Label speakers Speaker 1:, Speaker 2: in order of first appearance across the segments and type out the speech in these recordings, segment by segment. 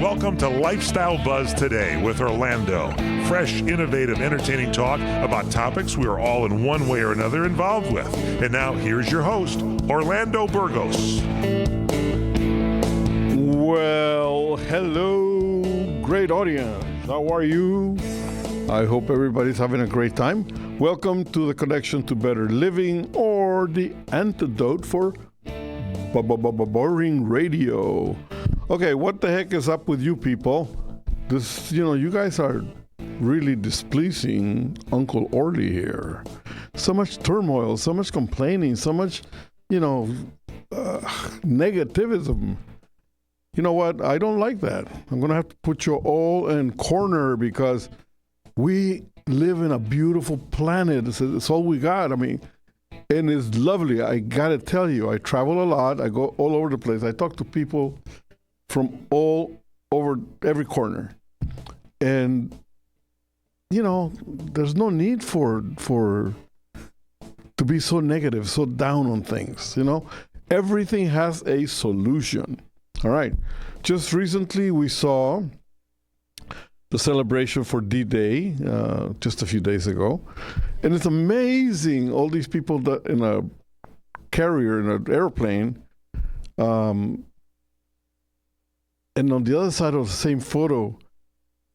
Speaker 1: Welcome to Lifestyle Buzz Today with Orlando. Fresh, innovative, entertaining talk about topics we are all in one way or another involved with. And now here's your host, Orlando Burgos.
Speaker 2: Well, hello, great audience. How are you? I hope everybody's having a great time. Welcome to the Connection to Better Living, or the antidote for boring radio. Okay, what the heck is up with you people? You guys are really displeasing Uncle Orly here. So much turmoil, so much complaining, so much, negativism. You know what? I don't like that. I'm going to have to put you all in corner because we live in a beautiful planet. It's all we got. I mean, and it's lovely. I got to tell you, I travel a lot. I go all over the place. I talk to people from all over every corner. And, there's no need to be so negative, so down on things, Everything has a solution. All right. Just recently we saw the celebration for D-Day just a few days ago. And it's amazing, all these people that in a carrier, in an airplane, and on the other side of the same photo,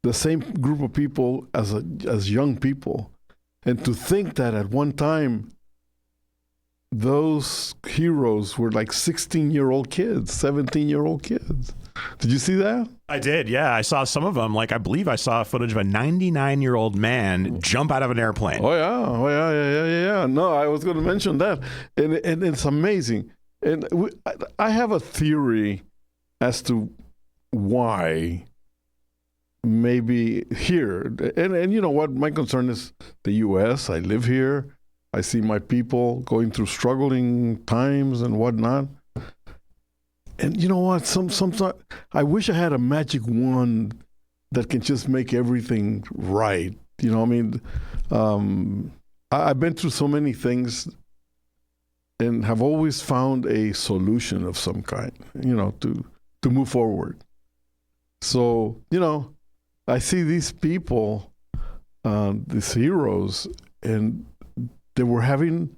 Speaker 2: the same group of people as young people. And to think that at one time, those heroes were like 16-year-old kids, 17-year-old kids. Did you see that?
Speaker 3: I did, yeah. I saw some of them. I believe I saw footage of a 99-year-old man jump out of an airplane.
Speaker 2: Oh, yeah. No, I was going to mention that. And it's amazing. And I have a theory as to why maybe here. And you know what? My concern is the U.S. I live here. I see my people going through struggling times and whatnot. And you know what? Sometimes I wish I had a magic wand that can just make everything right. I've been through so many things and have always found a solution of some kind, to move forward. So, I see these people, these heroes, and they were having,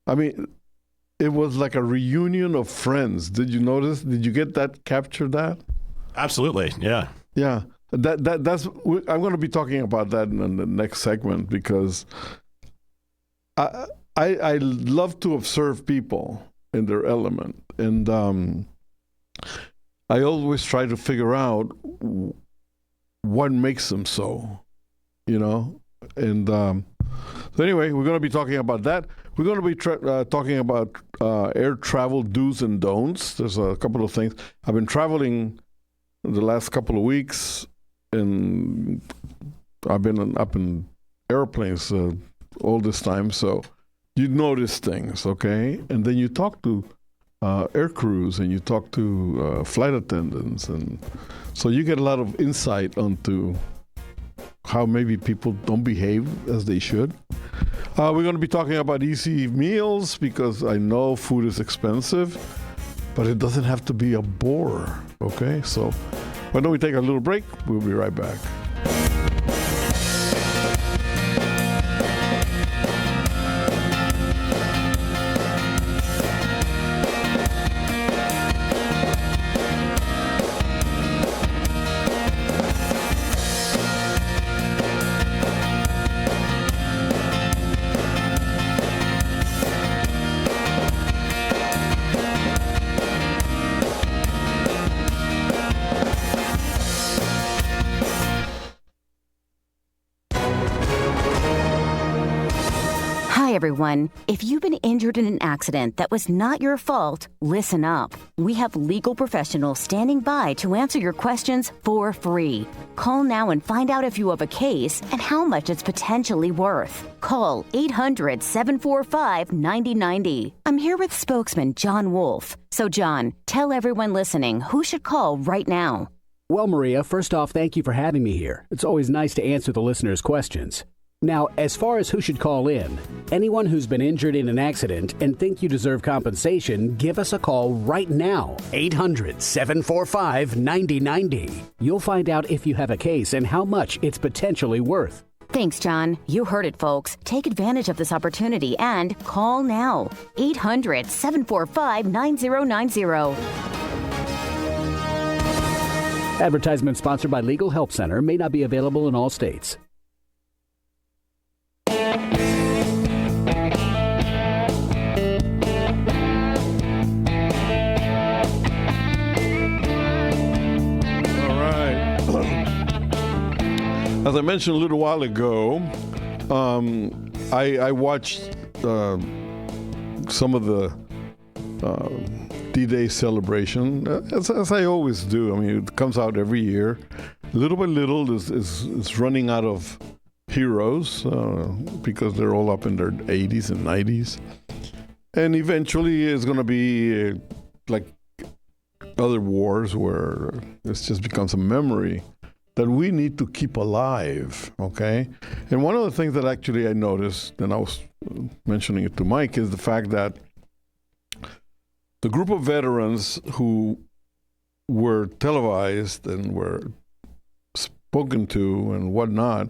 Speaker 2: it was like a reunion of friends. Did you notice? Did you get that, capture that?
Speaker 3: Absolutely, yeah.
Speaker 2: Yeah, that's, I'm going to be talking about that in the next segment because I love to observe people in their element. And I always try to figure out what makes them so, And so anyway, we're going to be talking about that. We're going to be talking about air travel do's and don'ts. There's a couple of things. I've been traveling the last couple of weeks, and I've been up in airplanes all this time. So you notice things, okay? And then you talk to air crews, and you talk to flight attendants, and so you get a lot of insight onto how maybe people don't behave as they should. We're going to be talking about easy meals because I know food is expensive, but it doesn't have to be a bore, okay? So why don't we take a little break? We'll be right back.
Speaker 4: Everyone, if you've been injured in an accident that was not your fault, listen up. We have legal professionals standing by to answer your questions for free. Call now and find out if you have a case and how much it's potentially worth. Call 800-745-9090. I'm here with spokesman John Wolf. So John, tell everyone listening who should call right now.
Speaker 5: Well, Maria, first off, thank you for having me here. It's always nice to answer the listeners' questions. Now, as far as who should call in, anyone who's been injured in an accident and think you deserve compensation, give us a call right now. 800-745-9090. You'll find out if you have a case and how much it's potentially worth.
Speaker 4: Thanks, John. You heard it, folks. Take advantage of this opportunity and call now. 800-745-9090.
Speaker 5: Advertisement sponsored by Legal Help Center, may not be available in all states.
Speaker 2: As I mentioned a little while ago, I watched some of the D-Day celebration, as I always do. I mean, it comes out every year. Little by little, is running out of heroes because they're all up in their 80s and 90s. And eventually it's going to be like other wars where this just becomes a memory that we need to keep alive, okay? And one of the things that actually I noticed, and I was mentioning it to Mike, is the fact that the group of veterans who were televised and were spoken to and whatnot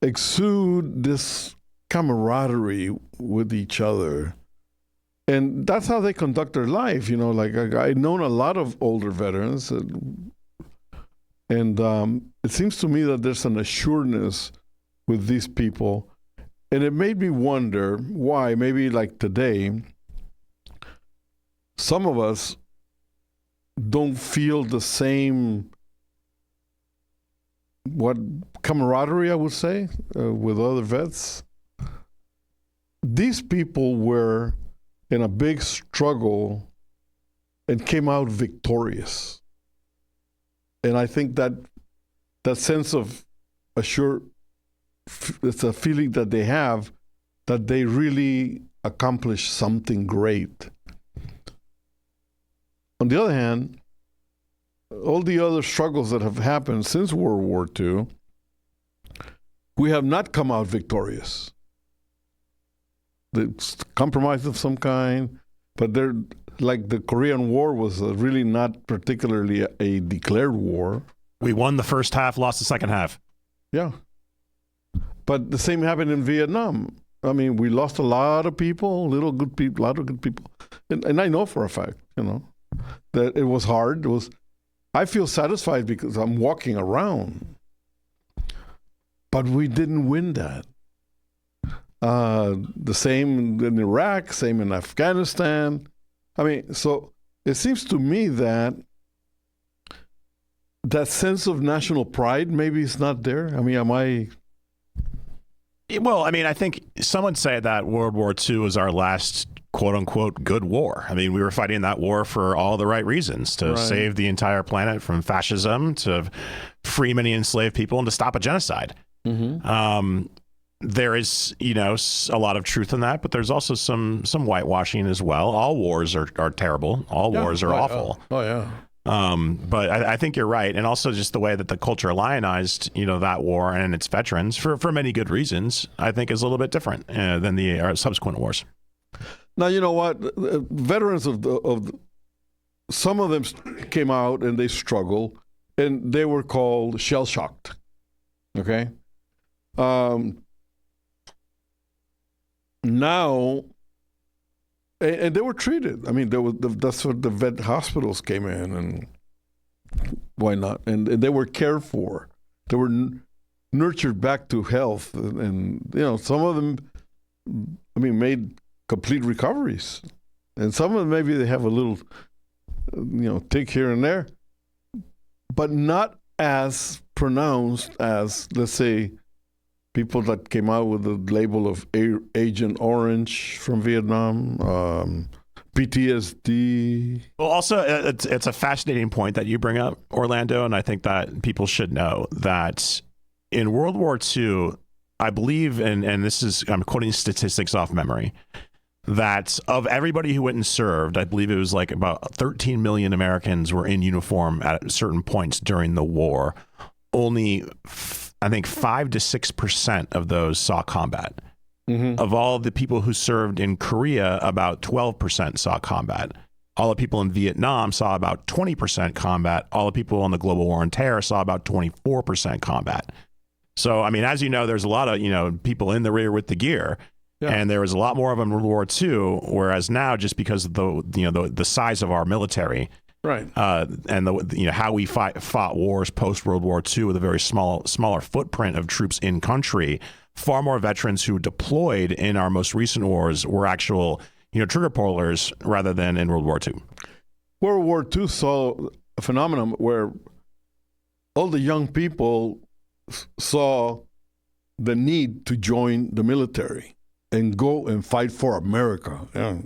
Speaker 2: exude this camaraderie with each other. And that's how they conduct their life, you know, like I've known a lot of older veterans, and it seems to me that there's an assuredness with these people. And it made me wonder why, maybe like today, some of us don't feel the same, camaraderie, I would say, with other vets. These people were in a big struggle and came out victorious. And I think that sense of it's a feeling that they have that they really accomplished something great. On the other hand, all the other struggles that have happened since World War II, we have not come out victorious. It's compromise of some kind, but they're like the Korean War was really not particularly a declared war.
Speaker 3: We won the first half, lost the second half.
Speaker 2: Yeah. But the same happened in Vietnam. I mean, we lost a lot of people, a lot of good people. And I know for a fact, you know, that it was hard. I feel satisfied because I'm walking around. But we didn't win that. The same in Iraq, same in Afghanistan. I mean, so it seems to me that sense of national pride maybe is not there. I mean,
Speaker 3: Well, I mean, I think some would say that World War II was our last quote unquote good war. I mean, we were fighting that war for all the right reasons, to save the entire planet from fascism, to free many enslaved people, and to stop a genocide. Mm-hmm. There is, you know, a lot of truth in that, but there's also some whitewashing as well. All wars are terrible. All wars are awful.
Speaker 2: Oh, yeah.
Speaker 3: But I think you're right. And also just the way that the culture lionized, you know, that war and its veterans for many good reasons, I think is a little bit different than the subsequent wars.
Speaker 2: Now, you know what? Veterans of some of them came out and they struggled, and they were called shell-shocked. Okay? Now, and they were treated. I mean, that's what the vet hospitals came in, and why not? And they were cared for. They were nurtured back to health, and you know, some of them, I mean, made complete recoveries, and some of them maybe they have a little, you know, tick here and there, but not as pronounced as, let's say, people that came out with the label of Agent Orange from Vietnam, PTSD.
Speaker 3: Well, also, it's a fascinating point that you bring up, Orlando, and I think that people should know that in World War II, I believe, and this is, I'm quoting statistics off memory, that of everybody who went and served, I believe it was like about 13 million Americans were in uniform at certain points during the war. Only I think 5 to 6% of those saw combat. Of all the people who served in Korea, about 12% saw combat. All the people in Vietnam saw about 20% combat. All the people on the global war on terror saw about 24% combat. So, I mean, as you know, there's a lot of, people in the rear with the gear. Yeah. And there was a lot more of them in World War II, whereas now, just because of the size of our military, right, and how we fought wars post World War II with a very smaller footprint of troops in country, far more veterans who deployed in our most recent wars were actual trigger pullers rather than in World War II.
Speaker 2: World War II saw a phenomenon where all the young people saw the need to join the military and go and fight for America. Yeah.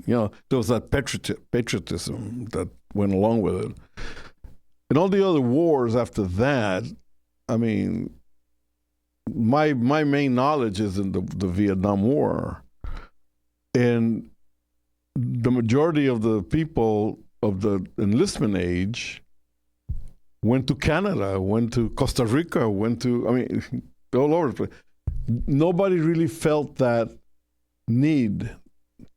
Speaker 2: There was that patriotism that went along with it. And all the other wars after that, I mean, my main knowledge is in the Vietnam War. And the majority of the people of the enlistment age went to Canada, went to Costa Rica, all over the place. Nobody really felt that need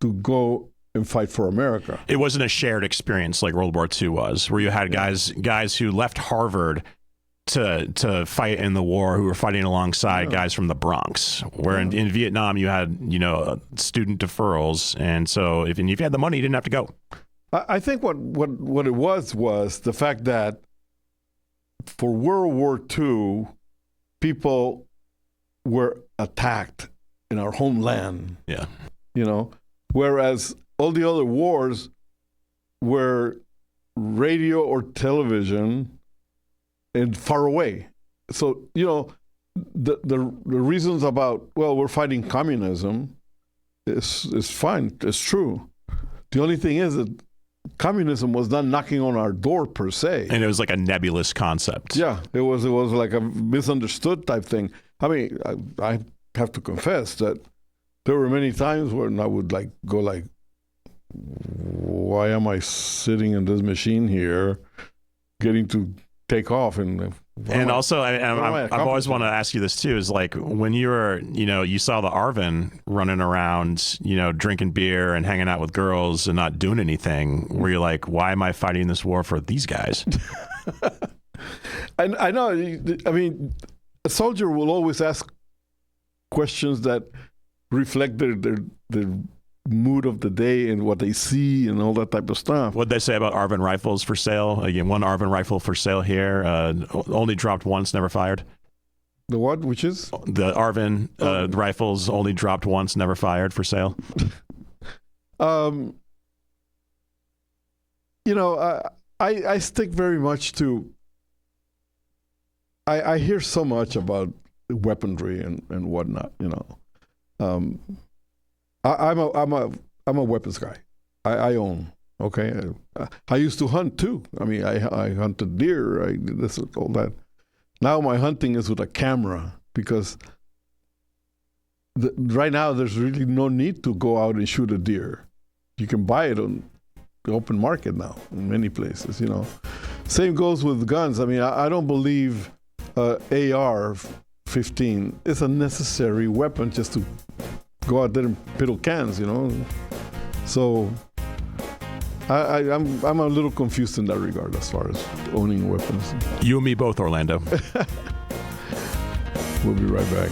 Speaker 2: to go and fight for America.
Speaker 3: It wasn't a shared experience like World War II was, where you had guys who left Harvard to fight in the war who were fighting alongside guys from the Bronx. Where in Vietnam you had student deferrals, and so if you had the money, you didn't have to go.
Speaker 2: I think what it was the fact that for World War II, people were attacked in our homeland. Yeah. Whereas all the other wars were radio or television and far away. So, the reasons about, we're fighting communism is fine. It's true. The only thing is that communism was not knocking on our door per se.
Speaker 3: And it was like a nebulous concept.
Speaker 2: Yeah, it was like a misunderstood type thing. I mean, I have to confess that there were many times when I would go why am I sitting in this machine here getting to take off?
Speaker 3: And also, I've always wanted to ask you this too, is like when you were, you saw the Arvin running around, drinking beer and hanging out with girls and not doing anything, were you like, why am I fighting this war for these guys?
Speaker 2: I know. I mean, a soldier will always ask questions that reflect their mood of the day and what they see and all that type of stuff.
Speaker 3: What'd they say about Arvin rifles for sale? Again, one Arvin rifle for sale here, only dropped once, never fired.
Speaker 2: The what? Which is?
Speaker 3: The Arvin rifles only dropped once, never fired, for sale.
Speaker 2: I stick very much to, I hear so much about weaponry and whatnot, I'm a weapons guy. I own. Okay, I used to hunt too. I mean, I hunted deer. I did this, all that. Now my hunting is with a camera because right now there's really no need to go out and shoot a deer. You can buy it on the open market now in many places. Same goes with guns. I mean, I don't believe AR-15 is a necessary weapon just to go out there and piddle cans, So I'm a little confused in that regard as far as owning weapons.
Speaker 3: You and me both, Orlando.
Speaker 2: We'll be right back.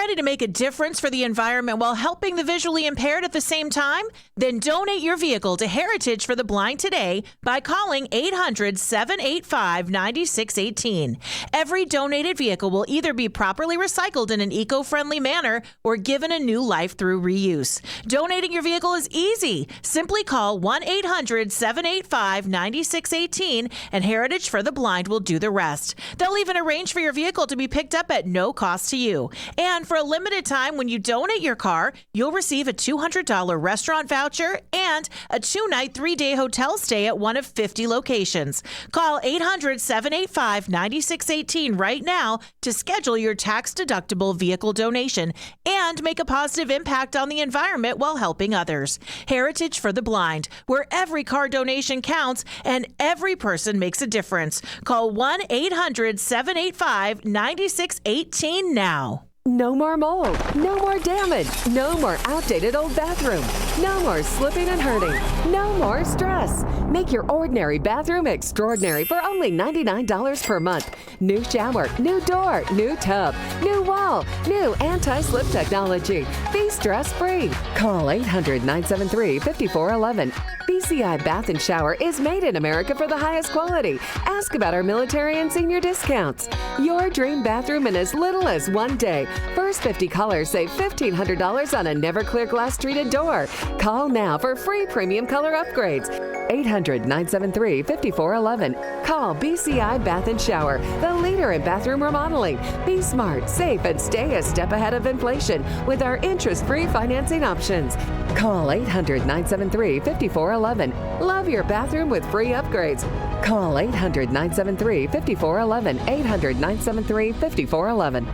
Speaker 6: ready to make a difference for the environment while helping the visually impaired at the same time? Then donate your vehicle to Heritage for the Blind today by calling 800-785-9618. Every donated vehicle will either be properly recycled in an eco-friendly manner or given a new life through reuse. Donating your vehicle is easy. Simply call 1-800-785-9618 and Heritage for the Blind will do the rest. They'll even arrange for your vehicle to be picked up at no cost to you. And for a limited time, when you donate your car, you'll receive a $200 restaurant voucher and a 2-night, 3-day hotel stay at one of 50 locations. Call 800-785-9618 right now to schedule your tax-deductible vehicle donation and make a positive impact on the environment while helping others. Heritage for the Blind, where every car donation counts and every person makes a difference. Call 1-800-785-9618 now.
Speaker 7: No more mold, no more damage, no more outdated old bathroom, no more slipping and hurting, no more stress. Make your ordinary bathroom extraordinary for only $99 per month. New shower, new door, new tub, new wall, new anti-slip technology. Be stress-free. Call 800-973-5411. BCI Bath and Shower is made in America for the highest quality. Ask about our military and senior discounts. Your dream bathroom in as little as 1 day. First 50 callers save $1,500 on a never clear glass treated door. Call now for free premium color upgrades. 800-973-5411. Call BCI Bath and Shower, the leader in bathroom remodeling. Be smart, safe, and stay a step ahead of inflation with our interest-free financing options. Call 800-973-5411. Love your bathroom with free upgrades. Call 800-973-5411. 800-973-5411.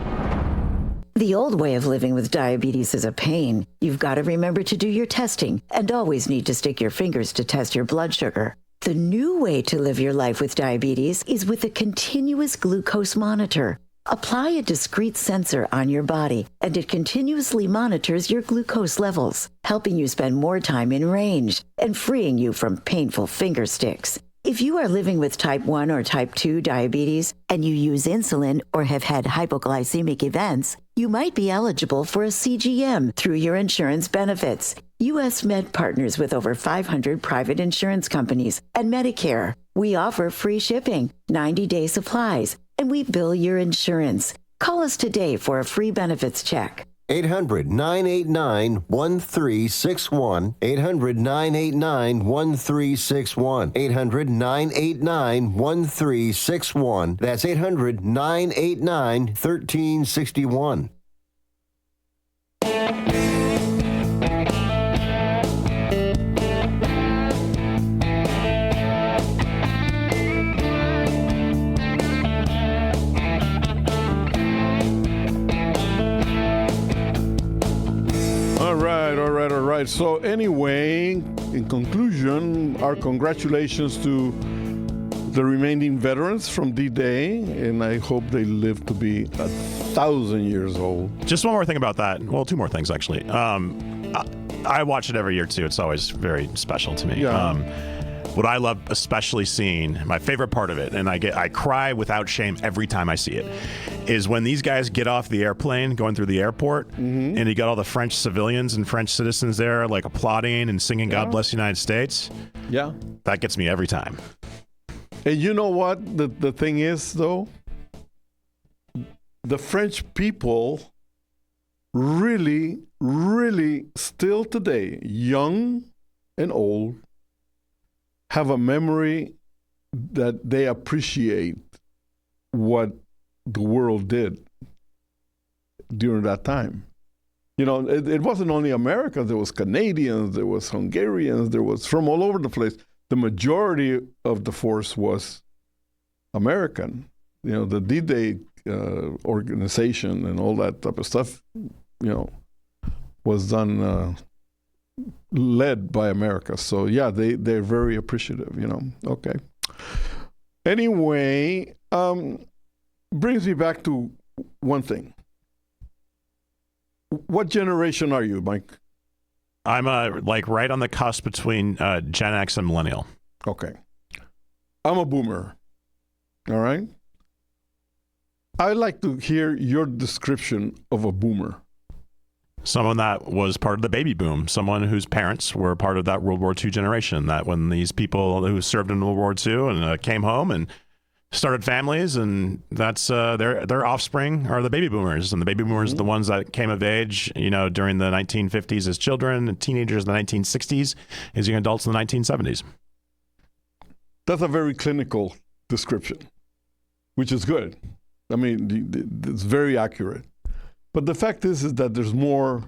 Speaker 8: The old way of living with diabetes is a pain. You've got to remember to do your testing and always need to stick your fingers to test your blood sugar. The new way to live your life with diabetes is with a continuous glucose monitor. Apply a discrete sensor on your body, and it continuously monitors your glucose levels, helping you spend more time in range and freeing you from painful finger sticks. If you are living with type 1 or type 2 diabetes and you use insulin or have had hypoglycemic events, you might be eligible for a CGM through your insurance benefits. U.S. Med partners with over 500 private insurance companies and Medicare. We offer free shipping, 90-day supplies, and we bill your insurance. Call us today for a free benefits check.
Speaker 9: 800-989-1361. 800-989-1361. 800-989-1361. That's 800-989-1361.
Speaker 2: All right. So anyway, in conclusion, our congratulations to the remaining veterans from D-Day, and I hope they live to be 1,000 years old.
Speaker 3: Just one more thing about that. Well, two more things, actually. I watch it every year, too. It's always very special to me.
Speaker 2: Yeah.
Speaker 3: What I love especially seeing, my favorite part of it, and I cry without shame every time I see it, is when these guys get off the airplane going through the airport, and you got all the French civilians and French citizens there like applauding and singing God Bless the United States.
Speaker 2: Yeah.
Speaker 3: That gets me every time.
Speaker 2: And you know what the thing is, though? The French people really, really still today, young and old, have a memory that they appreciate what the world did during that time. You know, it wasn't only Americans, there was Canadians, there was Hungarians, there was from all over the place. The majority of the force was American. You know, the D-Day organization and all that type of stuff, you know, was done led by America. So yeah, they're very appreciative, you know. Okay. Anyway, brings me back to one thing. What generation are you, Mike?
Speaker 3: I'm like right on the cusp between Gen X and Millennial.
Speaker 2: Okay. I'm a boomer. All right. I'd like to hear your description of a boomer.
Speaker 3: Someone that was part of the baby boom, someone whose parents were part of that World War II generation, that when these people who served in World War II and came home and started families, and that's their offspring are the baby boomers. And the baby boomers are the ones that came of age, during the 1950s as children, and teenagers in the 1960s, as young adults in the 1970s.
Speaker 2: That's a very clinical description, which is good. I mean, it's very accurate. But the fact is that there's more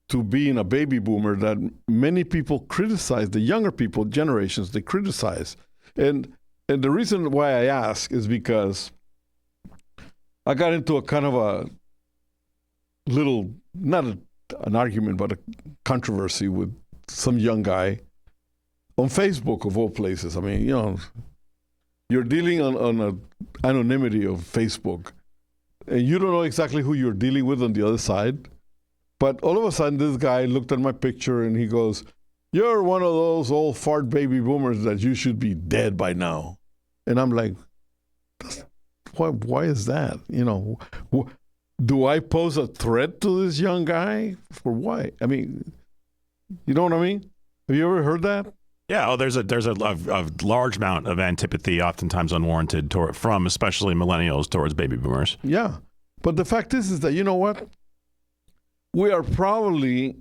Speaker 2: to being a baby boomer that many people criticize, the younger people, generations, they criticize. And the reason why I ask is because I got into a kind of a little, not an argument, but a controversy with some young guy on Facebook, of all places. I mean, you're dealing on an anonymity of Facebook, and you don't know exactly who you're dealing with on the other side. But all of a sudden, this guy looked at my picture and he goes, "You're one of those old fart baby boomers that you should be dead by now." And I'm like, why is that? Do I pose a threat to this young guy? For why? I mean, you know what I mean? Have you ever heard that?
Speaker 3: Yeah, there's a large amount of antipathy, oftentimes unwarranted, from especially millennials towards baby boomers.
Speaker 2: Yeah, but the fact is that, you know what? We are probably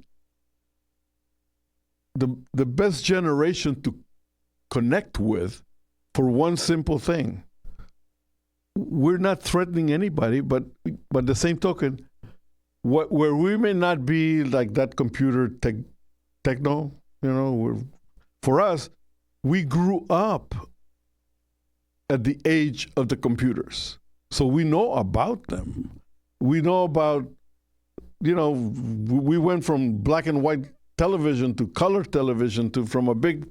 Speaker 2: the best generation to connect with for one simple thing. We're not threatening anybody, but the same token, where we may not be like that computer techno, for us, we grew up at the age of the computers. So we know about them. We know about, we went from black and white television to color television from a big,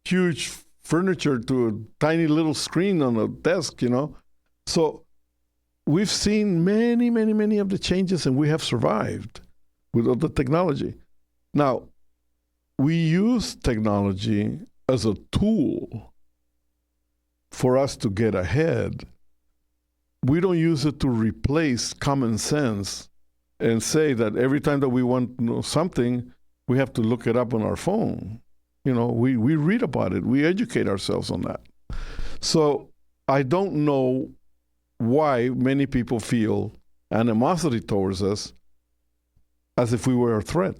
Speaker 2: huge furniture to a tiny little screen on a desk, So we've seen many, many, many of the changes, and we have survived with all the technology. Now, we use technology as a tool for us to get ahead. We don't use it to replace common sense and say that every time that we want to know something, we have to look it up on our phone. We read about it. We educate ourselves on that. So I don't know why many people feel animosity towards us as if we were a threat.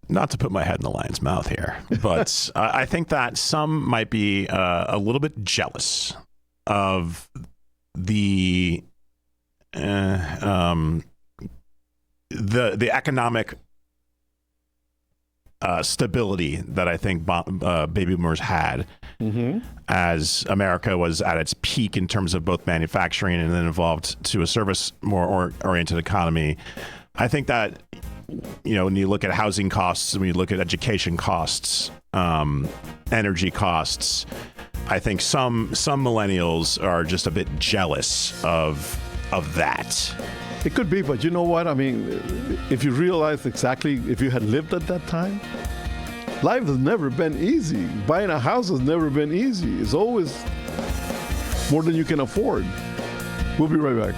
Speaker 3: Not to put my head in the lion's mouth here, but I think that some might be a little bit jealous of the economic stability that I think baby boomers had as America was at its peak in terms of both manufacturing and then evolved to a service more oriented economy. I think that, when you look at housing costs, when you look at education costs, energy costs, I think some millennials are just a bit jealous of that.
Speaker 2: It could be, but you know what? I mean, if you realize exactly, if you had lived at that time, life has never been easy. Buying a house has never been easy. It's always more than you can afford. We'll be right back.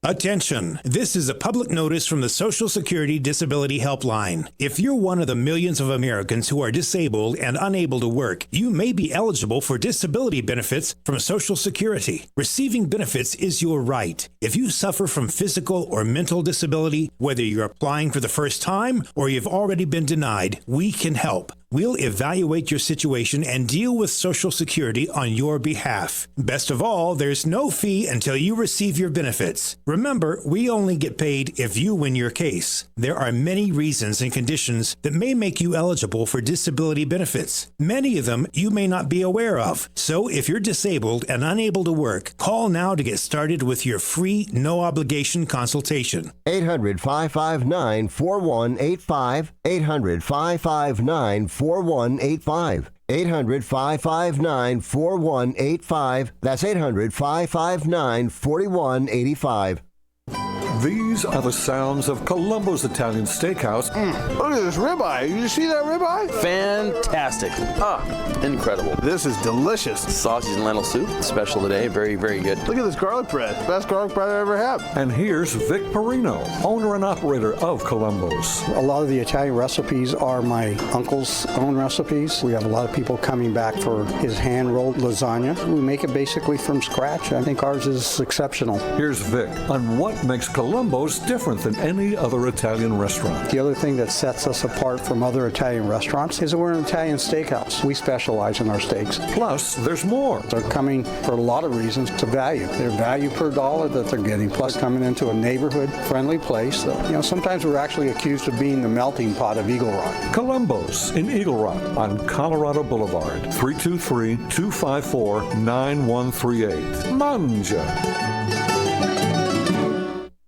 Speaker 10: Attention! This is a public notice from the Social Security Disability Helpline. If you're one of the millions of Americans who are disabled and unable to work, you may be eligible for disability benefits from Social Security. Receiving benefits is your right. If you suffer from physical or mental disability, whether you're applying for the first time or you've already been denied, we can help. We'll evaluate your situation and deal with Social Security on your behalf. Best of all, there's no fee until you receive your benefits. Remember, we only get paid if you win your case. There are many reasons and conditions that may make you eligible for disability benefits. Many of them you may not be aware of. So if you're disabled and unable to work, call now to get started with your free, no-obligation consultation.
Speaker 9: 800-559-4185. 800-559-4185. 800-559-4185. 800-559-4185. That's 800-559-4185.
Speaker 11: These are the sounds of Columbo's Italian Steakhouse.
Speaker 2: Look at this ribeye. You see that ribeye?
Speaker 12: Fantastic. Incredible.
Speaker 2: This is delicious.
Speaker 12: Sausage and lentil soup, special today. Very, very good.
Speaker 2: Look at this garlic bread. Best garlic bread I ever had.
Speaker 11: And here's Vic Perino, owner and operator of Columbo's.
Speaker 13: A lot of the Italian recipes are my uncle's own recipes. We have a lot of people coming back for his hand-rolled lasagna. We make it basically from scratch. I think ours is exceptional.
Speaker 11: Here's Vic on what makes Columbo's different than any other Italian restaurant.
Speaker 13: The other thing that sets us apart from other Italian restaurants is that we're an Italian steakhouse. We specialize in our steaks.
Speaker 11: Plus, there's more.
Speaker 13: They're coming for a lot of reasons to value. Their value per dollar that they're getting, plus coming into a neighborhood-friendly place. Sometimes we're actually accused of being the melting pot of Eagle Rock.
Speaker 11: Columbo's in Eagle Rock on Colorado Boulevard, 323-254-9138. Manja.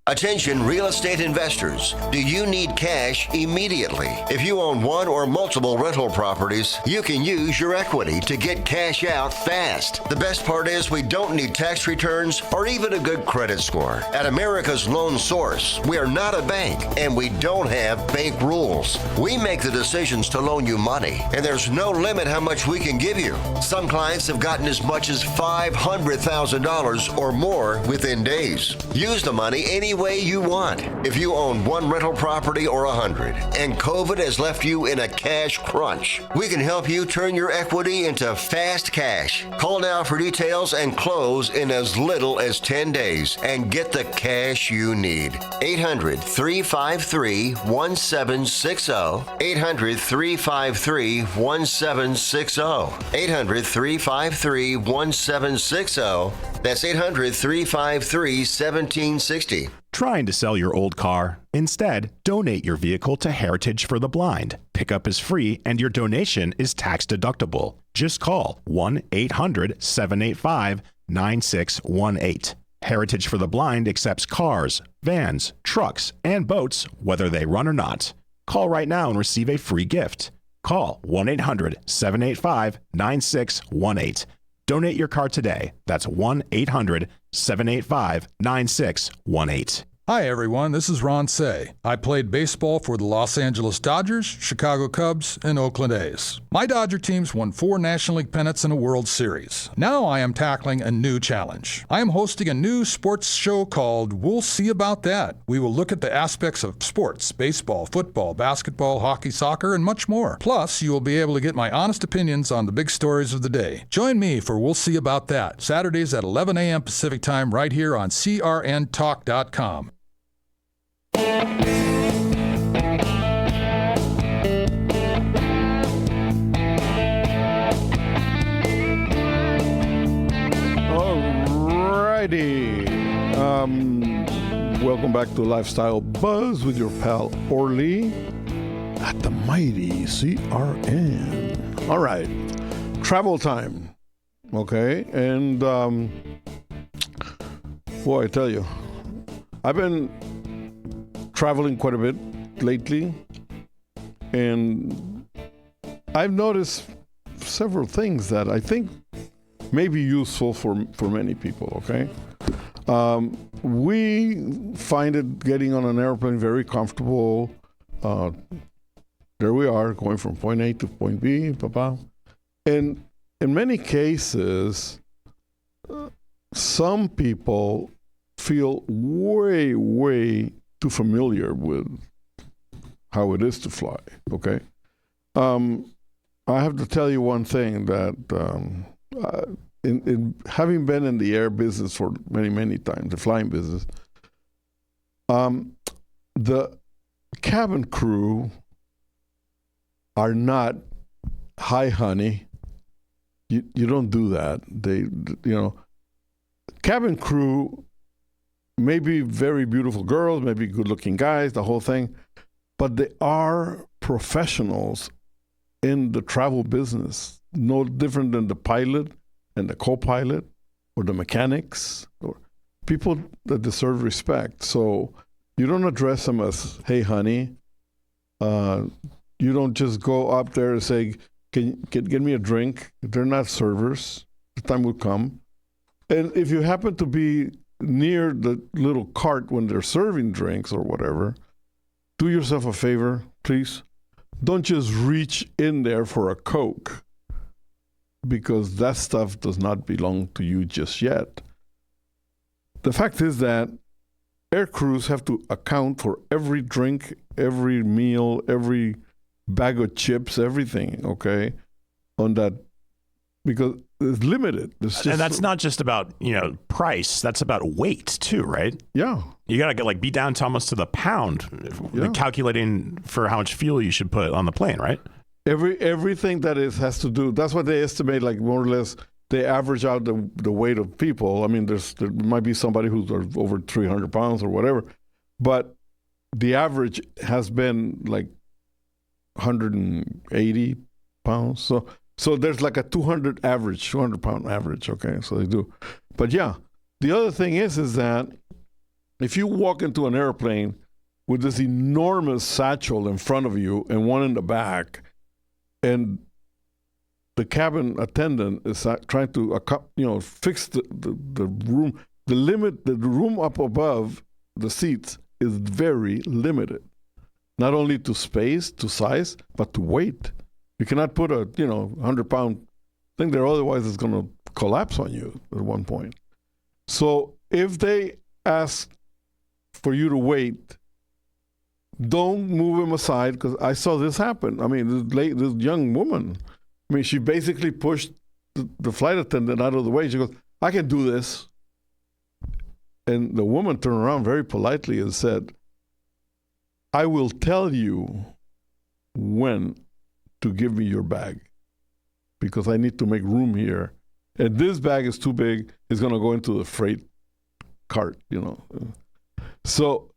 Speaker 9: Attention real estate investors. Do you need cash immediately? If you own one or multiple rental properties, you can use your equity to get cash out fast. The best part is we don't need tax returns or even a good credit score. At America's Loan Source, we are not a bank and we don't have bank rules. We make the decisions to loan you money, and there's no limit how much we can give you. Some clients have gotten as much as $500,000 or more within days. Use the money any way you want. If you own one rental property or 100 and COVID has left you in a cash crunch, we can help you turn your equity into fast cash. Call now for details and close in as little as 10 days and get the cash you need. 800-353-1760. 800-353-1760. 800-353-1760. That's 800-353-1760.
Speaker 3: Trying to sell your old car? Instead, donate your vehicle to Heritage for the Blind. Pickup is free and your donation is tax deductible. Just call 1-800-785-9618. Heritage for the Blind accepts cars, vans, trucks, and boats, whether they run or not. Call right now and receive a free gift. Call 1-800-785-9618. Donate your car today. That's 1-800-785-9618.
Speaker 14: Hi, everyone. This is Ron Say. I played baseball for the Los Angeles Dodgers, Chicago Cubs, and Oakland A's. My Dodger teams won 4 National League pennants and a World Series. Now I am tackling a new challenge. I am hosting a new sports show called We'll See About That. We will look at the aspects of sports, baseball, football, basketball, hockey, soccer, and much more. Plus, you will be able to get my honest opinions on the big stories of the day. Join me for We'll See About That, Saturdays at 11 a.m. Pacific Time right here on crntalk.com.
Speaker 2: Alrighty. Welcome back to Lifestyle Buzz with your pal Orly at the mighty CRN. All right. Travel time. Okay. And, boy, I tell you, I've been traveling quite a bit lately, and I've noticed several things that I think may be useful for many people, okay? We find it getting on an airplane very comfortable. There we are, going from point A to point B, and in many cases, some people feel way too familiar with how it is to fly, okay? I have to tell you one thing, that in having been in the air business for many times, the flying business, the cabin crew are not, hi honey, you don't do that. Cabin crew, maybe very beautiful girls, maybe good-looking guys, the whole thing, but they are professionals in the travel business, no different than the pilot and the co-pilot or the mechanics or people that deserve respect. So you don't address them as, hey, honey, You don't just go up there and say, "Can get me a drink?" They're not servers. The time will come, and if you happen to be near the little cart when they're serving drinks or whatever, do yourself a favor, please. Don't just reach in there for a Coke, because that stuff does not belong to you just yet. The fact is that air crews have to account for every drink, every meal, every bag of chips, everything, okay, on that, because it's limited.
Speaker 3: And that's not just about, price. That's about weight too, right?
Speaker 2: Yeah.
Speaker 3: You got to be down to almost to the pound, calculating for how much fuel you should put on the plane, right?
Speaker 2: Everything that has to do, that's what they estimate, like more or less, they average out the weight of people. I mean, there might be somebody who's over 300 pounds or whatever, but the average has been like 180 pounds. So there's like a 200 pound average, okay? So they do. But yeah, the other thing is that if you walk into an airplane with this enormous satchel in front of you and one in the back, and the cabin attendant is trying to, fix the room, the room up above the seats is very limited, not only to space, to size, but to weight. You cannot put a 100-pound thing there, otherwise it's going to collapse on you at one point. So if they ask for you to wait, don't move them aside, because I saw this happen. I mean, this young woman, she basically pushed the flight attendant out of the way. She goes, "I can do this." And the woman turned around very politely and said, "I will tell you when to give me your bag, because I need to make room here. And this bag is too big. It's going to go into the freight cart, So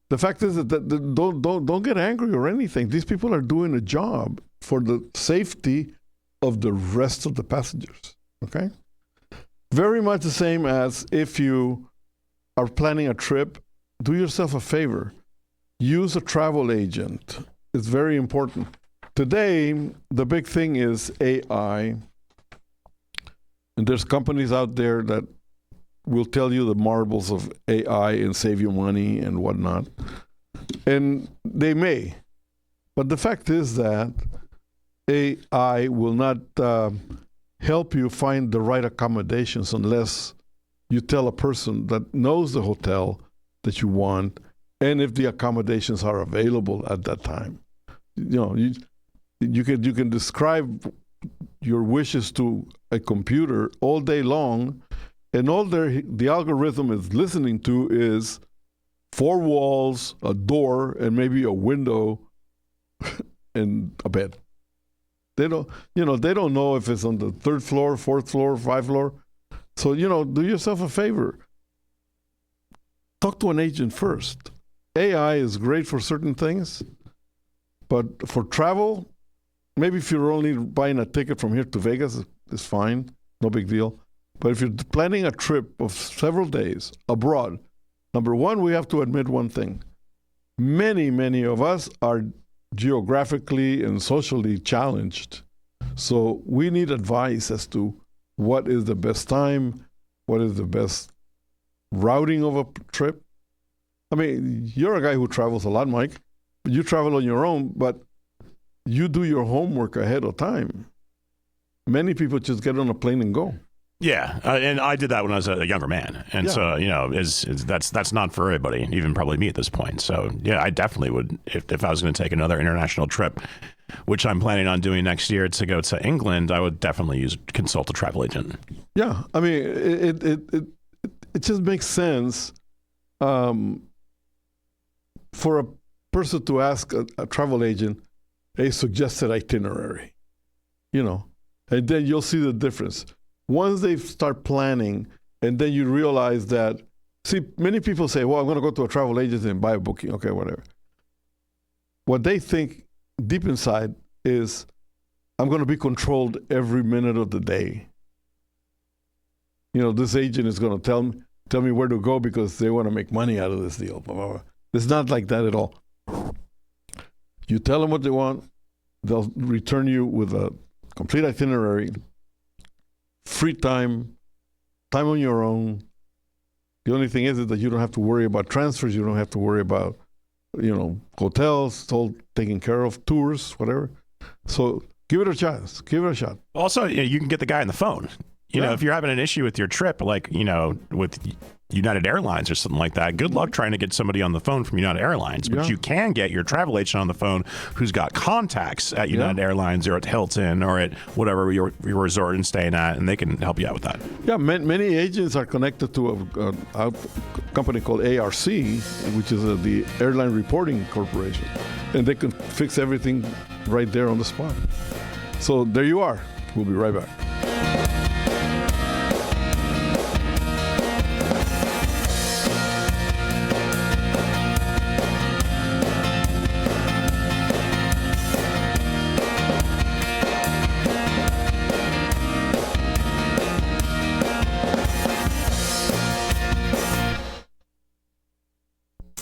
Speaker 2: the fact is that don't get angry or anything. These people are doing a job for the safety of the rest of the passengers, okay? Very much the same as if you are planning a trip, do yourself a favor. Use a travel agent. It's very important. Today, the big thing is AI. And there's companies out there that will tell you the marvels of AI and save you money and whatnot. And they may. But the fact is that AI will not help you find the right accommodations unless you tell a person that knows the hotel that you want, and if the accommodations are available at that time. You can describe your wishes to a computer all day long, and all the algorithm is listening to is 4 walls, a door, and maybe a window and a bed. They don't know if it's on the 3rd floor, 4th floor, 5th floor. So, do yourself a favor. Talk to an agent first. AI is great for certain things, but for travel, maybe if you're only buying a ticket from here to Vegas, it's fine, no big deal. But if you're planning a trip of several days abroad, number one, we have to admit one thing. Many, many of us are geographically and socially challenged. So we need advice as to what is the best time, what is the best routing of a trip. I mean, you're a guy who travels a lot, Mike. You travel on your own, but you do your homework ahead of time. Many people just get on a plane and go.
Speaker 3: Yeah, and I did that when I was a younger man, and so that's not for everybody, even probably me at this point. So yeah, I definitely would if I was going to take another international trip, which I'm planning on doing next year to go to England. I would definitely consult a travel agent. Yeah,
Speaker 2: I mean it just makes sense for a person to ask a travel agent a suggested itinerary, and then you'll see the difference. Once they start planning, and then you realize that, many people say, well, I'm going to go to a travel agent and buy a booking. Okay, whatever. What they think deep inside is, I'm going to be controlled every minute of the day. This agent is going to tell me where to go because they want to make money out of this deal. Blah, blah, blah. It's not like that at all. You tell them what they want, They'll return you with a complete itinerary, free time on your own. The only thing is that you don't have to worry about transfers. You don't have to worry about, hotels. It's all taken care of, tours, whatever. So give it a chance. Give it a shot.
Speaker 3: Also, you can get the guy on the phone. You know, if you're having an issue with your trip, like, with United Airlines or something like that, good luck trying to get somebody on the phone from United Airlines. But you can get your travel agent on the phone who's got contacts at United Airlines or at Hilton or at whatever your resort and staying at, and they can help you out with that.
Speaker 2: Yeah, many agents are connected to a company called ARC, which is the Airline Reporting Corporation. And they can fix everything right there on the spot. So there you are. We'll be right back.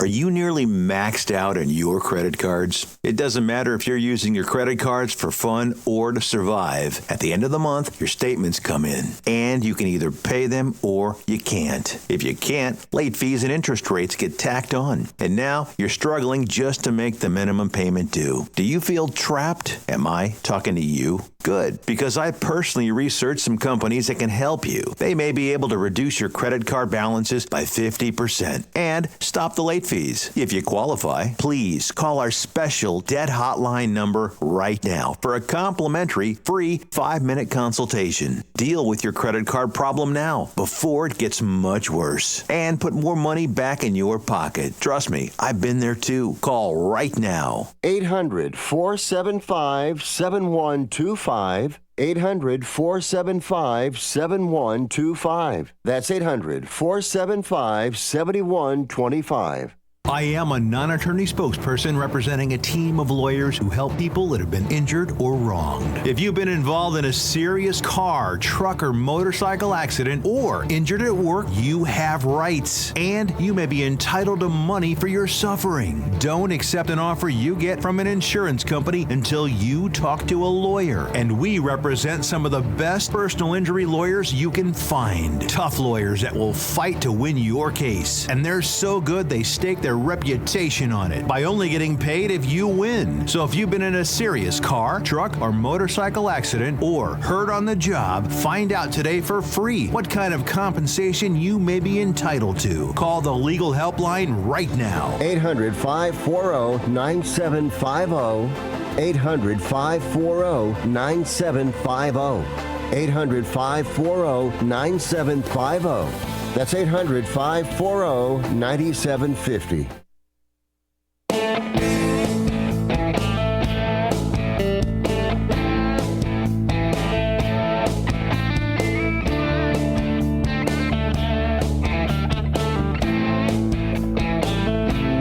Speaker 15: Are you nearly maxed out on your credit cards? It doesn't matter if you're using your credit cards for fun or to survive. At the end of the month, your statements come in, and you can either pay them or you can't. If you can't, late fees and interest rates get tacked on. And now you're struggling just to make the minimum payment due. Do you feel trapped? Am I talking to you? Good, because I personally researched some companies that can help you. They may be able to reduce your credit card balances by 50% and stop the late fees. If you qualify, please call our special debt hotline number right now for a complimentary free 5-minute consultation. Deal with your credit card problem now before it gets much worse and put more money back in your pocket. Trust me, I've been there too. Call right now.
Speaker 9: 800-475-7125. 800-475-7125. That's 800-475-7125.
Speaker 15: I am a non-attorney spokesperson representing a team of lawyers who help people that have been injured or wronged. If you've been involved in a serious car, truck, or motorcycle accident or injured at work, you have rights, and you may be entitled to money for your suffering. Don't accept an offer you get from an insurance company until you talk to a lawyer, and we represent some of the best personal injury lawyers you can find. Tough lawyers that will fight to win your case, and they're so good they stake their reputation on it by only getting paid if you win. So if you've been in a serious car, truck, or motorcycle accident or hurt on the job, find out today for free what kind of compensation you may be entitled to. Call the legal helpline right now.
Speaker 9: 800-540-9750. 800-540-9750. 800-540-9750. That's 800-540-9750.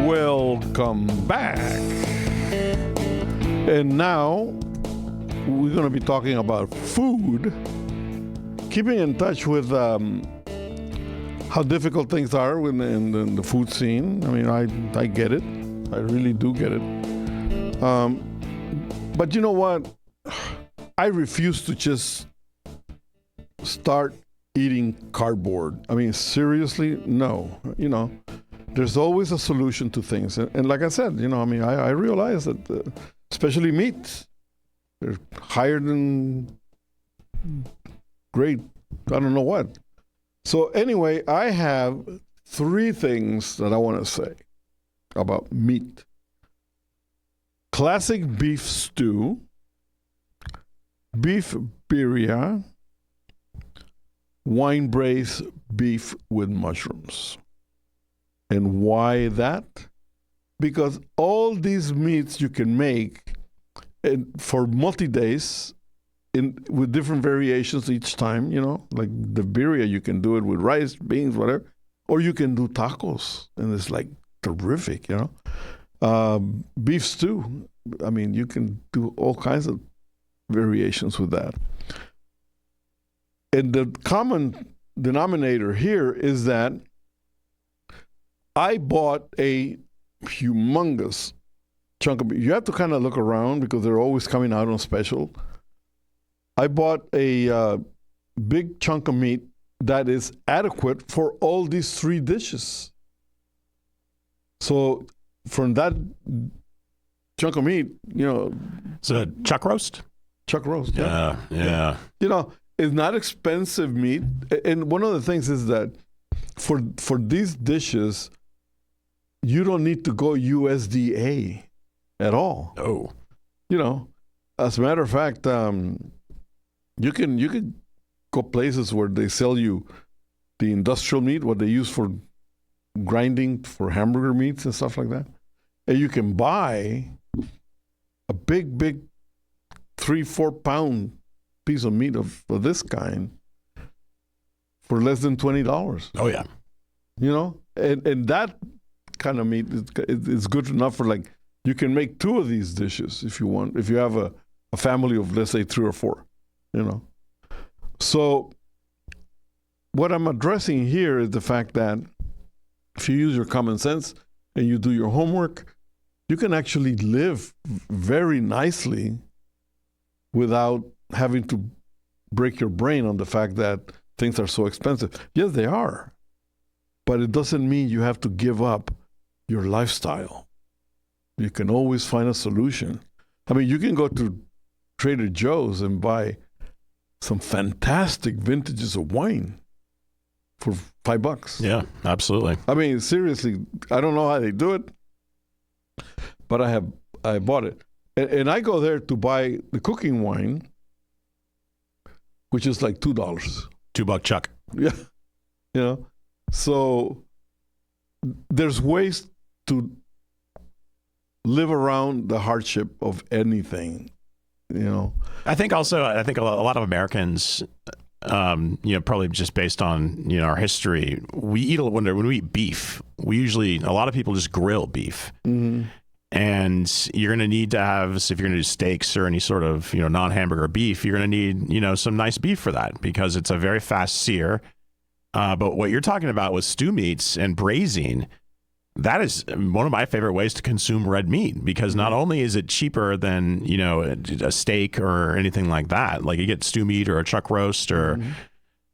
Speaker 2: Welcome back. And now we're going to be talking about food, keeping in touch with how difficult things are in the food scene. I mean, I get it. I really do get it. But you know what? I refuse to just start eating cardboard. I mean, seriously, no. There's always a solution to things. And like I said, I realize that especially meats, they're higher than grade, I don't know what. So anyway, I have 3 things that I want to say about meat. Classic beef stew, beef birria, wine braised beef with mushrooms. And why that? Because all these meats you can make for multi-days with different variations each time, like the birria, you can do it with rice, beans, whatever, or you can do tacos, and it's like terrific, beef stew, I mean, you can do all kinds of variations with that. And the common denominator here is that I bought a humongous chunk of meat. You have to kind of look around because they're always coming out on special. I bought a big chunk of meat that is adequate for all these 3 dishes. So from that chunk of meat,
Speaker 3: It's a chuck roast?
Speaker 2: Chuck roast.
Speaker 3: Yeah.
Speaker 2: It's not expensive meat. And one of the things is that for these dishes, you don't need to go USDA at all.
Speaker 3: Oh.
Speaker 2: As a matter of fact, you can go places where they sell you the industrial meat, what they use for grinding for hamburger meats and stuff like that. And you can buy a big 3-4 pound piece of meat of this kind for less than $20.
Speaker 3: Oh, yeah.
Speaker 2: And that kind of meat is good enough for, like, you can make 2 of these dishes if you want, if you have a family of, let's say, 3 or 4, So what I'm addressing here is the fact that if you use your common sense and you do your homework, you can actually live very nicely without having to break your brain on the fact that things are so expensive. Yes, they are. But it doesn't mean you have to give up your lifestyle. You can always find a solution. I mean, you can go to Trader Joe's and buy some fantastic vintages of wine for $5.
Speaker 3: Yeah, absolutely.
Speaker 2: I mean, seriously, I don't know how they do it, but I bought it. And I go there to buy the cooking wine, which is like $2.
Speaker 3: $2 chuck.
Speaker 2: Yeah. So there's ways to live around the hardship of anything,
Speaker 3: I think a lot of Americans, probably just based on, our history, when we eat beef, a lot of people just grill beef.
Speaker 2: Mm-hmm.
Speaker 3: And you're going to need to have, if you're going to do steaks or any sort of, non-hamburger beef, you're going to need, some nice beef for that because it's a very fast sear. But what you're talking about with stew meats and braising, that is one of my favorite ways to consume red meat because not only is it cheaper than, a steak or anything like that, like you get stew meat or a chuck roast or,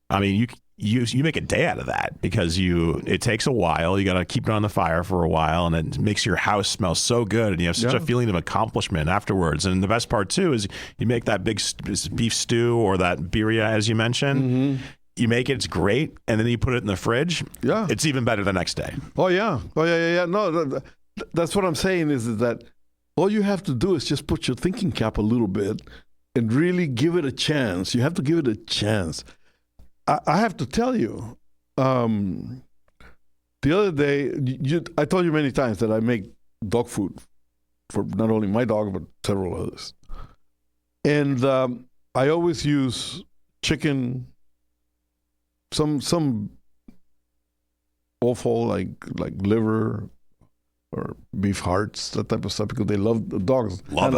Speaker 3: I mean, you make a day out of that because it takes a while. You got to keep it on the fire for a while and it makes your house smell so good and you have such a feeling of accomplishment afterwards. And the best part too is you make that big beef stew or that birria, as you mentioned.
Speaker 2: Mm-hmm.
Speaker 3: You make it, it's great, and then you put it in the fridge.
Speaker 2: Yeah,
Speaker 3: it's even better the next day.
Speaker 2: Oh yeah. No, that's what I'm saying is that all you have to do is just put your thinking cap a little bit and really give it a chance. You have to give it a chance. I have to tell you, the other day, I told you many times that I make dog food for not only my dog but several others, and I always use chicken. Some offal like liver or beef hearts, that type of stuff, because they love the dogs.
Speaker 3: Love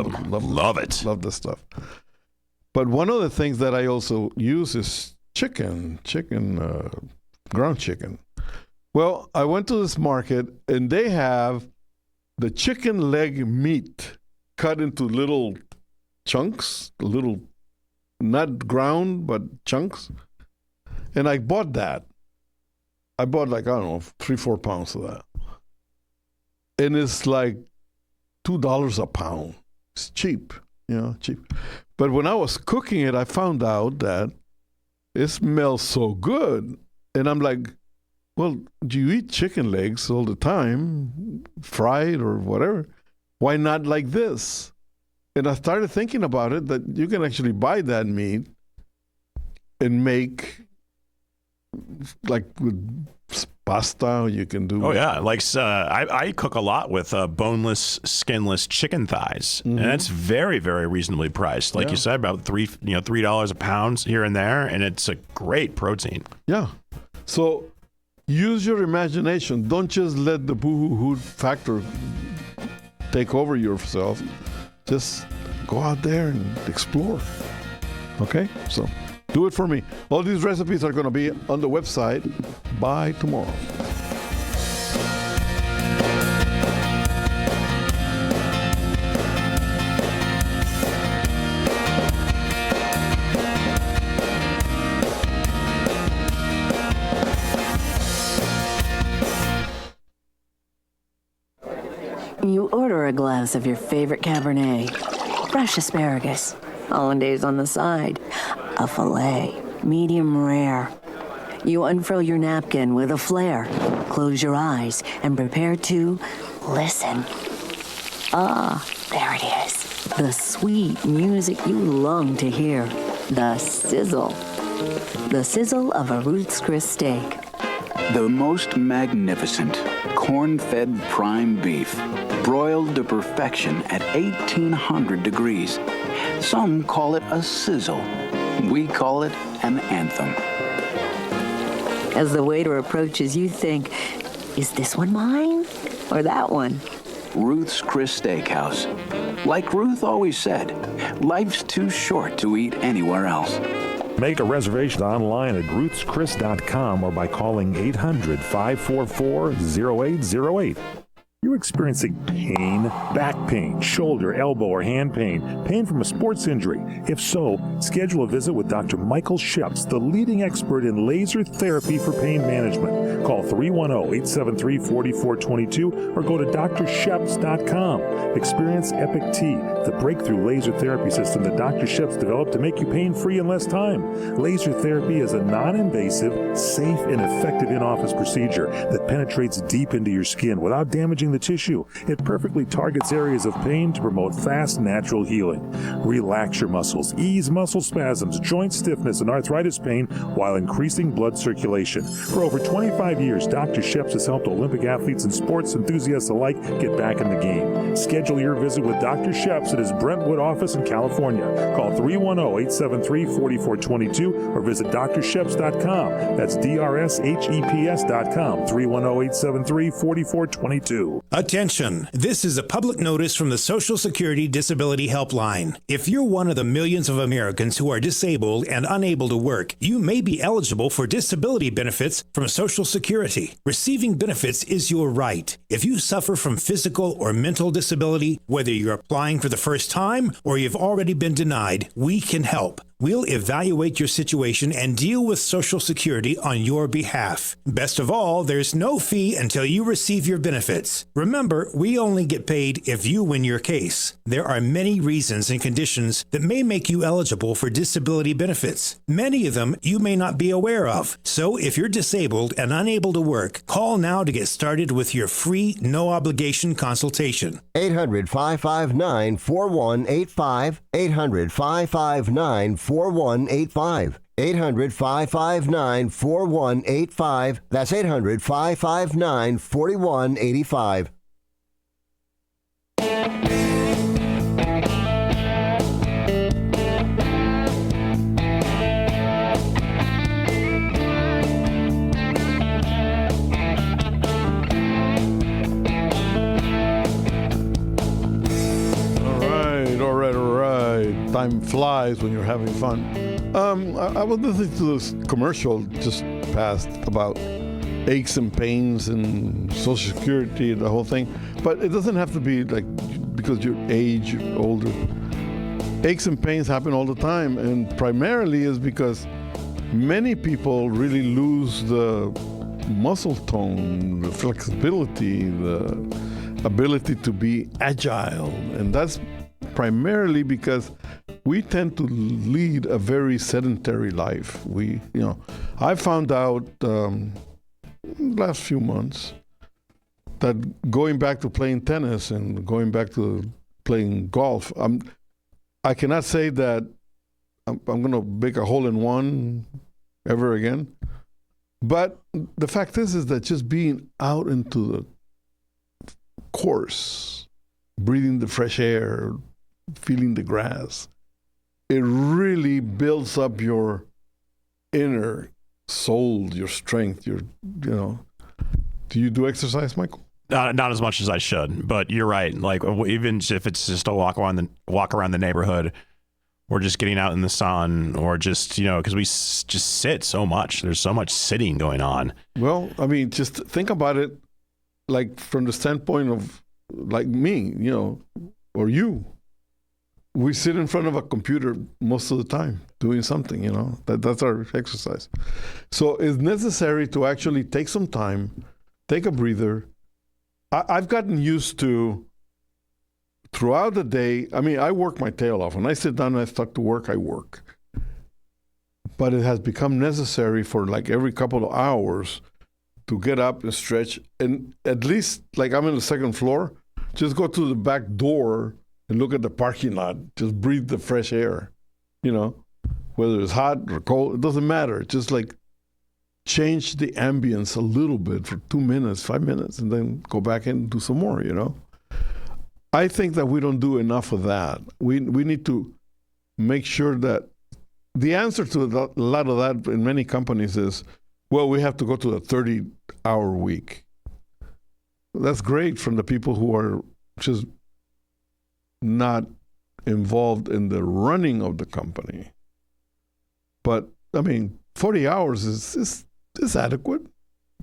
Speaker 3: it.
Speaker 2: Love this stuff. But one of the things that I also use is chicken, ground chicken. Well, I went to this market and they have the chicken leg meat cut into little chunks, not ground, but chunks. And I bought that. I bought 3-4 pounds of that. And it's like $2 a pound. It's cheap, cheap. But when I was cooking it, I found out that it smells so good. And I'm like, well, do you eat chicken legs all the time, fried or whatever? Why not like this? And I started thinking about it, that you can actually buy that meat and make, like with pasta, you can do.
Speaker 3: Oh yeah, I cook a lot with boneless, skinless chicken thighs, and that's very, very reasonably priced. Like you said, about $3 a pound here and there, and it's a great protein.
Speaker 2: Yeah, so use your imagination. Don't just let the boo-hoo factor take over yourself. Just go out there and explore. Okay, so. Do it for me. All these recipes are going to be on the website by tomorrow.
Speaker 8: order a glass of your favorite Cabernet, fresh asparagus, hollandaise on the side, a filet, medium rare. You unfurl your napkin with a flair, close your eyes, and prepare to listen. Ah, there it is. The sweet music you long to hear. The sizzle. The sizzle of a Ruth's Chris steak.
Speaker 16: The most magnificent corn-fed prime beef, broiled to perfection at 1,800 degrees. Some call it a sizzle. We call it an anthem.
Speaker 8: As the waiter approaches, you think, is this one mine or that one?
Speaker 16: Ruth's Chris Steakhouse. Like Ruth always said, life's too short to eat anywhere else.
Speaker 17: Make a reservation online at ruthschris.com or by calling 800-544-0808. You're experiencing pain, back pain, shoulder, elbow, or hand pain from a sports injury? If so, schedule a visit with Dr. Michael Sheps, the leading expert in laser therapy for pain management. Call 310-873-4422 or go to drsheps.com. Experience Epic T, the breakthrough laser therapy system that Dr. Sheps developed to make you pain-free in less time. Laser therapy is a non-invasive, safe, and effective in-office procedure that penetrates deep into your skin without damaging the tissue. It perfectly targets areas of pain to promote fast, natural healing. Relax your muscles, ease muscle spasms, joint stiffness, and arthritis pain while increasing blood circulation. For over 25 years, Dr. Sheps has helped Olympic athletes and sports enthusiasts alike get back in the game. Schedule your visit with Dr. Sheps at his Brentwood office in California. Call 310-873-4422 or visit drsheps.com. That's DRSHEPS.com. 310-873-4422.
Speaker 10: Attention! This is a public notice from the Social Security Disability Helpline. If you're one of the millions of Americans who are disabled and unable to work, you may be eligible for disability benefits from Social Security. Receiving benefits is your right. If you suffer from physical or mental disability, whether you're applying for the first time or you've already been denied, we can help. We'll evaluate your situation and deal with Social Security on your behalf. Best of all, there's no fee until you receive your benefits. Remember, we only get paid if you win your case. There are many reasons and conditions that may make you eligible for disability benefits. Many of them you may not be aware of. So if you're disabled and unable to work, call now to get started with your free, no-obligation consultation.
Speaker 9: 800-559-4185. 800-559-4185. 800-559-4185. That's 800-559-4185.
Speaker 2: All right. Time flies when you're having fun. I was listening to this commercial just passed about aches and pains and Social Security and the whole thing, but it doesn't have to be like because you're age, you're older. Aches and pains happen all the time, and primarily is because many people really lose the muscle tone, the flexibility, the ability to be agile, and that's primarily because we tend to lead a very sedentary life. I found out last few months that going back to playing tennis and going back to playing golf, I cannot say that I'm going to make a hole-in-one ever again. But the fact is that just being out into the course, breathing the fresh air, feeling the grass, it really builds up your inner soul, your strength, Do you do exercise, Michael?
Speaker 3: Not as much as I should, but you're right. Like even if it's just a walk around the neighborhood, or just getting out in the sun, or just because we just sit so much. There's so much sitting going on.
Speaker 2: Well, I mean, just think about it, like from the standpoint of like me, or you. We sit in front of a computer most of the time doing something, that's our exercise. So it's necessary to actually take some time, take a breather. I've gotten used to throughout the day, I mean, I work my tail off. When I sit down and I start to work, I work. But it has become necessary for like every couple of hours to get up and stretch. And at least, like I'm in the second floor, just go to the back door and look at the parking lot. Just breathe the fresh air, you know, whether it's hot or cold, it doesn't matter. Just like change the ambience a little bit for 2 minutes, 5 minutes, and then go back in and do some more, you know. I think that we don't do enough of that. We need to make sure that the answer to a lot of that in many companies is, well, we have to go to a 30-hour week. That's great from the people who are just not involved in the running of the company. But, I mean, 40 hours is adequate.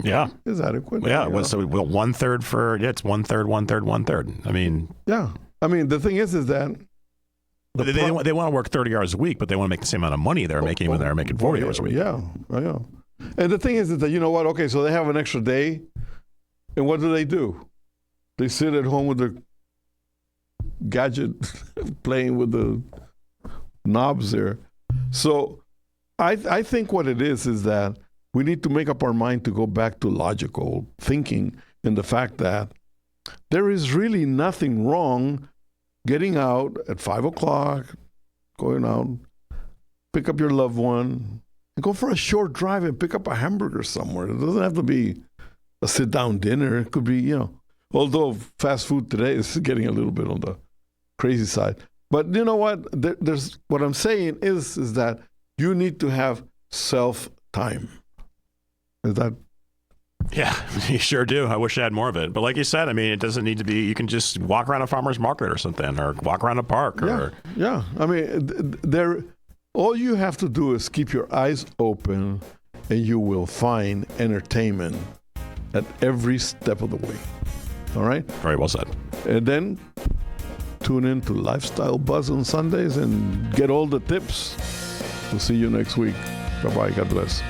Speaker 3: Yeah.
Speaker 2: It's adequate.
Speaker 3: Yeah. So one third for, it's one third. I mean.
Speaker 2: Yeah. I mean, the thing is that
Speaker 3: they want to work 30 hours a week, but they want to make the same amount of money they're making when they're making 40 hours a week.
Speaker 2: Yeah. And the thing is that, you know what? Okay, so they have an extra day. And what do? They sit at home with their gadget playing with the knobs there. So I think what it is that we need to make up our mind to go back to logical thinking and the fact that there is really nothing wrong getting out at 5 o'clock, going out, pick up your loved one, and go for a short drive and pick up a hamburger somewhere. It doesn't have to be a sit-down dinner. It could be, you know, although fast food today is getting a little bit on the crazy side. But you know what? There's what I'm saying is that you need to have self-time. Is that?
Speaker 3: Yeah, you sure do. I wish I had more of it. But like you said, I mean, it doesn't need to be, you can just walk around a farmer's market or something, or walk around a park.
Speaker 2: Yeah. I mean, all you have to do is keep your eyes open and you will find entertainment at every step of the way. All right?
Speaker 3: Very well said.
Speaker 2: And then tune in to Lifestyle Buzz on Sundays and get all the tips. We'll see you next week. Bye-bye. God bless.